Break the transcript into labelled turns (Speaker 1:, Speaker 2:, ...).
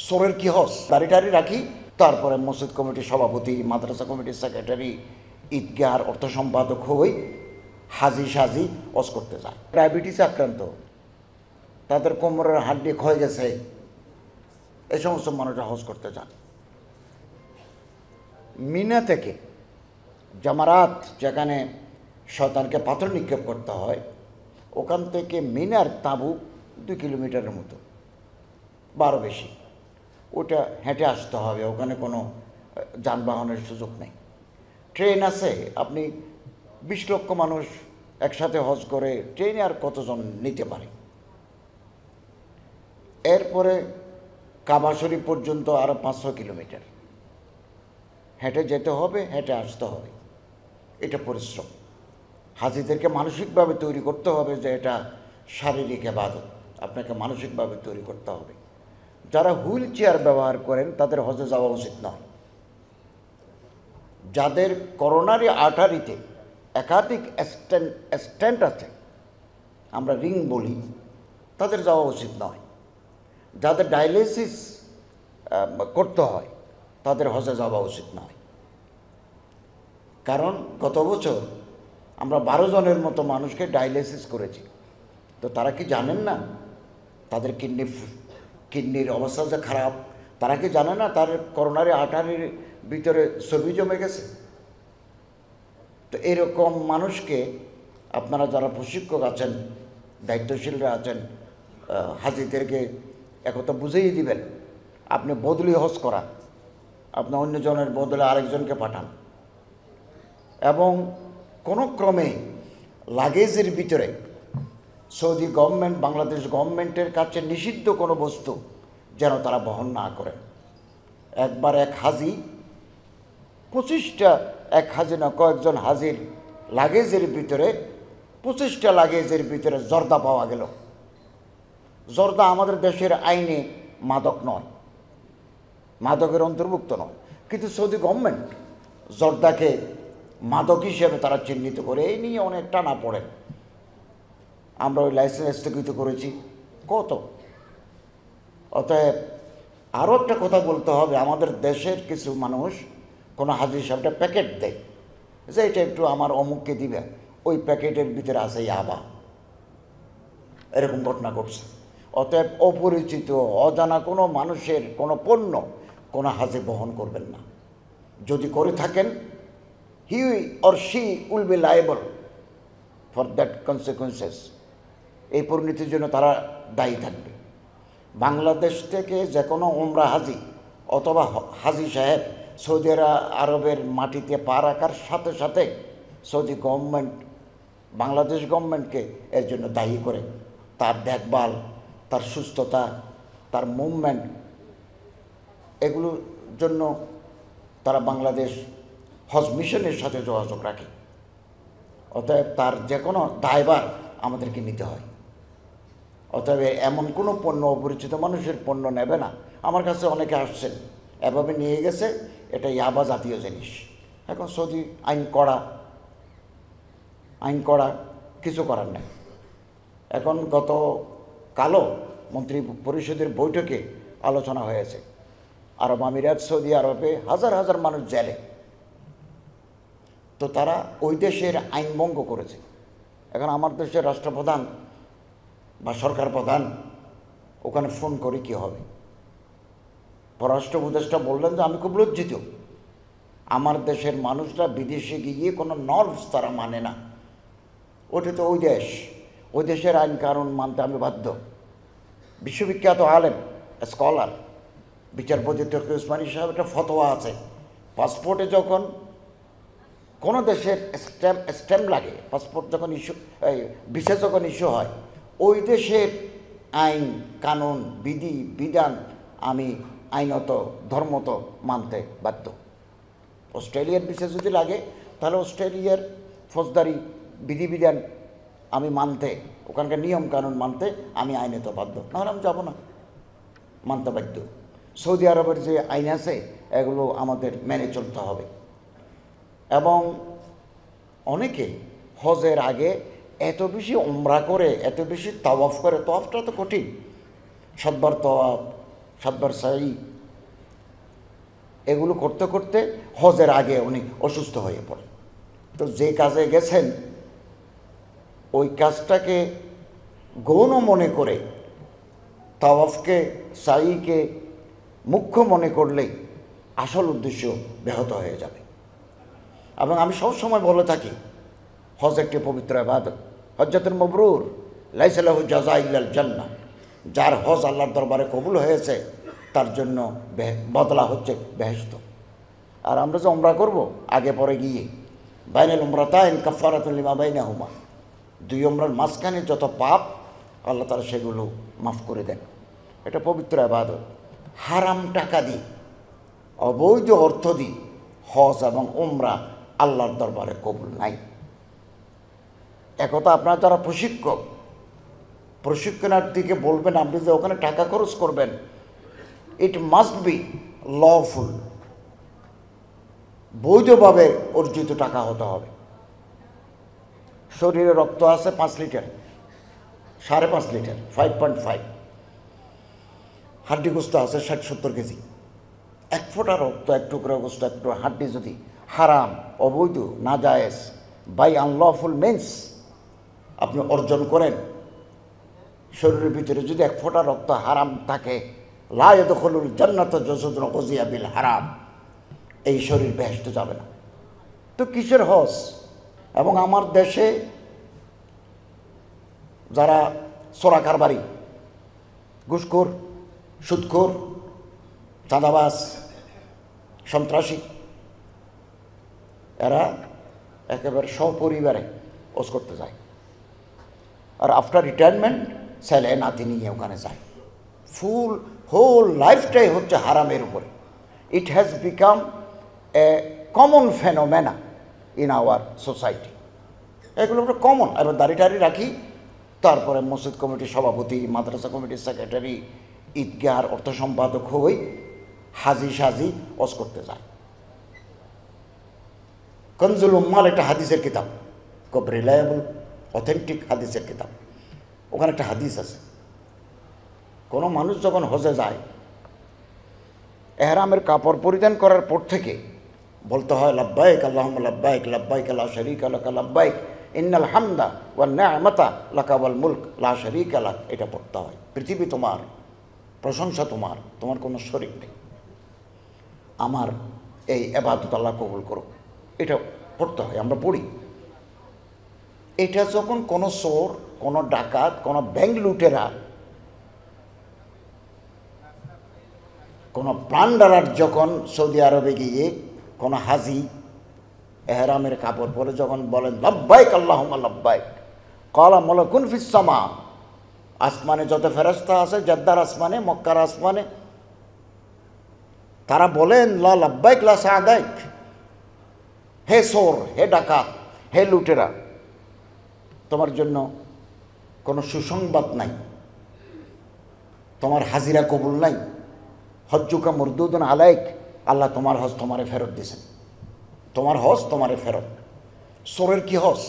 Speaker 1: সোরের কি হস দাড়ি রাখি, তারপরে মসজিদ কমিটির সভাপতি, মাদ্রাসা কমিটির সেক্রেটারি, ঈদগাহর অর্থ সম্পাদক হই, হাজি সাজি হজ করতে যায়। ডায়াবেটিসে আক্রান্ত, তাদের কোমরের হাড্ডি ক্ষয়ে গেছে, এই সমস্ত মানুষরা হজ করতে যান। মিনা থেকে জামারাত, যেখানে শয়তানকে পাথর নিক্ষেপ করতে হয়, ওখান থেকে মিনার তাঁবু 2 কিলোমিটারের মতো, 12 বেশি। ওটা হেঁটে আসতে হবে, ওখানে কোনো যানবাহনের সুযোগ নেই। ট্রেন আছে, আপনি 20 লক্ষ মানুষ একসাথে হজ করে ট্রেনে আর কতজন নিতে পারে। এরপরে কাবা শরীফ পর্যন্ত আরও 500 কিলোমিটার হেঁটে যেতে হবে, হেঁটে আসতে হবে। এটা পরিশ্রম। হাজিদেরকে মানসিকভাবে তৈরি করতে হবে যে এটা শারীরিক ইবাদত, আপনাকে মানসিকভাবে তৈরি করতে হবে। যারা হুইল চেয়ার ব্যবহার করেন তাদের হজে যাওয়া উচিত নয়। যাদের করোনারি আর্টারিতে একাধিক স্ট্যান্ট আছে, আমরা রিং বলি, তাদের যাওয়া উচিত নয়। যাদের ডায়ালিসিস করতে হয় তাদের হজে যাওয়া উচিত নয়। কারণ গত বছর আমরা 12 জনের মতো মানুষকে ডায়ালিসিস করেছি। তো তারা কি জানেন না তাদের কিডনির অবস্থা যে খারাপ? তারা কি জানে না তার করোনারি আর্টারির ভিতরে ছবি জমে গেছে? তো এরকম মানুষকে আপনারা যারা প্রশিক্ষক আছেন, দায়িত্বশীলরা আছেন, হাজিদেরকে একথা বুঝিয়ে দিবেন। আপনি বদলি হজ করান, আপনি অন্যজনের বদলে আরেকজনকে পাঠান, এবং কোনো ক্রমে লাগেজের ভিতরে সৌদি গভর্নমেন্ট, বাংলাদেশ গভর্নমেন্টের কাছে নিষিদ্ধ কোনো বস্তু যেন তারা বহন না করেন। একবার এক হাজি 25টা, এক হাজি না কয়েকজন হাজির লাগেজের ভিতরে 25টা লাগেজের ভিতরে জর্দা পাওয়া গেল। জর্দা আমাদের দেশের আইনে মাদক নয়, মাদকের অন্তর্ভুক্ত নয়, কিন্তু সৌদি গভর্নমেন্ট জর্দাকে মাদক হিসেবে তারা চিহ্নিত করে। এই নিয়ে অনেক টানা পড়েন। আমরা ওই লাইসেন্স স্থগিত করেছি কত। অতএব আরও একটা কথা বলতে হবে, আমাদের দেশের কিছু মানুষ কোনো হাজির সাহেবটা প্যাকেট দেয় যে এটা একটু আমার অমুককে দিবে, ওই প্যাকেটের ভিতরে আছে ইয়াবা। এরকম ঘটনা ঘটছে। অতএব অপরিচিত অজানা কোনো মানুষের কোনো পণ্য কোনো হাজি বহন করবেন না। যদি করে থাকেন, he or she will be liable for that consequences. এই পরিণতির জন্য তারা দায়ী থাকবে। বাংলাদেশ থেকে যে কোনো উমরা হাজি অথবা হাজি সাহেব সৌদি আরবের মাটিতে পা রাখার সাথে সাথে সৌদি গভর্নমেন্ট বাংলাদেশ গভর্নমেন্টকে এর জন্য দায়ী করে। তার দেখভাল, তার সুস্থতা, তার মুভমেন্ট, এগুলোর জন্য তারা বাংলাদেশ হজ মিশনের সাথে যোগাযোগ রাখে। অতএব তার যে কোনো দায়ভার আমাদেরকে নিতে হয়। অতএব এমন কোনো পণ্য অপরিচিত মানুষের পণ্য নেবে না। আমার কাছে অনেকে আসছেন, এভাবে নিয়ে গেছে, এটা ইয়াবা জাতীয় জিনিস। এখন সৌদি আইন করা, কিছু করার নেই। এখন কালও মন্ত্রী পরিষদের বৈঠকে আলোচনা হয়েছে, আরব আমিরাত, সৌদি আরবে হাজার হাজার মানুষ জেলে। তো তারা ওই দেশের আইন ভঙ্গ করেছে। এখন আমার দেশের রাষ্ট্রপ্রধান বা সরকার প্রধান ওখানে ফোন করে কী হবে? পররাষ্ট্র উপদেষ্টা বললেন যে আমি খুব লজ্জিত, আমার দেশের মানুষরা বিদেশে গিয়ে কোনো নর্মস তারা মানে না। ওটা তো ওই দেশের আইন কানুন মানতে আমি বাধ্য। বিশ্ববিখ্যাত আলেম, স্কলার, বিচারপতি তকি উসমানী সাহেব একটা ফতোয়া আছে, পাসপোর্টে যখন কোনো দেশের স্ট্যাম্প লাগে, পাসপোর্ট যখন ভিসা যখন ইস্যু হয়, ওই দেশের আইন কানুন বিধি বিধান আমি আইনত ধর্মত মানতে বাধ্য। অস্ট্রেলিয়ার ভিসা যদি লাগে তাহলে অস্ট্রেলিয়ার ফৌজদারি বিধিবিধান আমি মানতে, ওখানকার নিয়ম কানুন মানতে আমি আইনত বাধ্য, নাহলে আমি যাবো না, মানতে বাধ্য। সৌদি আরবের যে আইন আছে এগুলো আমাদের মেনে চলতে হবে। এবং অনেকে হজের আগে এত বেশি উমরা করে, এত বেশি তাওয়াফ করে, তাওয়াফটা তো কঠিন, 7বার তাওয়াফ, 7বার সাই, এগুলো করতে করতে হজের আগে উনি অসুস্থ হয়ে পড়েন। তো যে কাজে গেছেন ওই কাজটাকে গৌণ মনে করে তাওয়াফকে সাইকে মুখ্য মনে করলেই আসল উদ্দেশ্য ব্যাহত হয়ে যাবে। এবং আমি সবসময় বলে থাকি হজ একটি পবিত্র ইবাদত, হজ্জাতুল মাবরুর লাইসা লাহু জাযা ইল্লাল জান্নাহ। যার হজ আল্লাহর দরবারে কবুল হয়েছে তার জন্য বদলা হচ্ছে বেহেশত। আর আমরা যে উমরা করব আগে পরে গিয়ে বাইনাল উমরাতাইন কাফারাতুল লিমা বাইনাহুমা, 2 উমরার মাঝখানে যত পাপ আল্লাহ তাআলা সেগুলো মাফ করে দেন। এটা পবিত্র ইবাদত। হারাম টাকা দিয়ে অবৈধ অর্থ দিয়ে হজ এবং উমরা আল্লাহর দরবারে কবুল নাই। একথা আপনারা যারা প্রশিক্ষণার্থীকে বলবেন আপনি যে ওখানে টাকা খরচ করবেন, ইট মাস্ট বি লফুল, বৈধভাবে অর্জিত টাকা হতে হবে। শরীরে রক্ত আছে 5 লিটার, 5.5 লিটার, 5.5, হাড্ডি গোস্ত আছে 60-70 কেজি। 1 ফোঁটা রক্ত, 1 টুকরা গোস্ত, 1 টুকরা হাড্ডি যদি হারাম, অবৈধ, নাজায়েজ, বাই আনলফুল মিন্স আপনি অর্জন করেন, শরীরের ভিতরে যদি 1 ফোঁটা রক্ত হারাম থাকে, লা ইয়াদখুলুল জান্নাতা জাসাদুন গুযিয়া বিল হারাম, এই শরীর বেহেশত যাবে না। তো কিসের হজ? এবং আমার দেশে যারা চোরা কারবারি, ঘুষখোর, সুদখোর, চাঁদাবাজ, সন্ত্রাসী, এরা একেবারে সপরিবারে হজ করতে যায়। আর আফটার রিটায়ারমেন্ট ছেলে নাতি নিয়ে ওখানে যায়। হোল লাইফটাই হচ্ছে হারামের উপরে। It has become a common phenomena in our society. এগুলো একটা কমন। এবার দাড়ি রাখি, তারপরে মসজিদ কমিটির সভাপতি, মাদ্রাসা কমিটির সেক্রেটারি, ঈদগাহর অর্থ সম্পাদক হই, হাজি সাজি হজ করতে যায়। কনজুল উম্মাল একটা হাদিসের কিতাব, খুব রিলায়েবল অথেন্টিক হাদিসের কিতাব। ওখানে একটা হাদিস আছে, কোনো মানুষ যখন হজে যায় এহরামের কাপড় পরিধান করার পর থেকে বলতে হয় লাব্বাইক আল্লাহুম্মা লাব্বাইক, লাব্বাইক লা শারীকা লাকা লাব্বাইক, ইন্নাল হামদা ওয়ান নি'মাতা লাকা ওয়াল মুলক লা শারীকা লাক। এটা পড়তে হয়। পৃথিবী তোমার, প্রশংসা তোমার, তোমার কোনো শরীক নেই, আমার এই ইবাদত আল্লাহ কবুল করো। এটা পড়তে হয়, আমরা পড়ি। এটা যখন কোনো চোর, কোনো ডাকাত, কোনো ব্যাংক লুটেরা, কোনো প্লান্ডারার যখন সৌদি আরবে গিয়ে কোনো হাজি এহরামের কাপড় পরে যখন বলেন লাব্বাইক আল্লাহুম্মা লাব্বাইক, ক্বালা মালাকুন ফিস সামা, আসমানে যত ফেরেশতা আছে, জেদ্দার আসমানে, মক্কার আসমানে, তারা বলেন লা লাব্বাইক লা সাদাইক, হে চোর, হে ডাকাত, হে লুটেরা, তোমার জন্য কোনো সুসংবাদ নাই, তোমার হাজিরা কবুল নাই, হজ্জুকা মরদুদুন আলাইক, আল্লাহ তোমার হজ তোমারে ফেরত দিয়েছেন, তোমার হজ তোমারে ফেরত। চোরের কি হজ?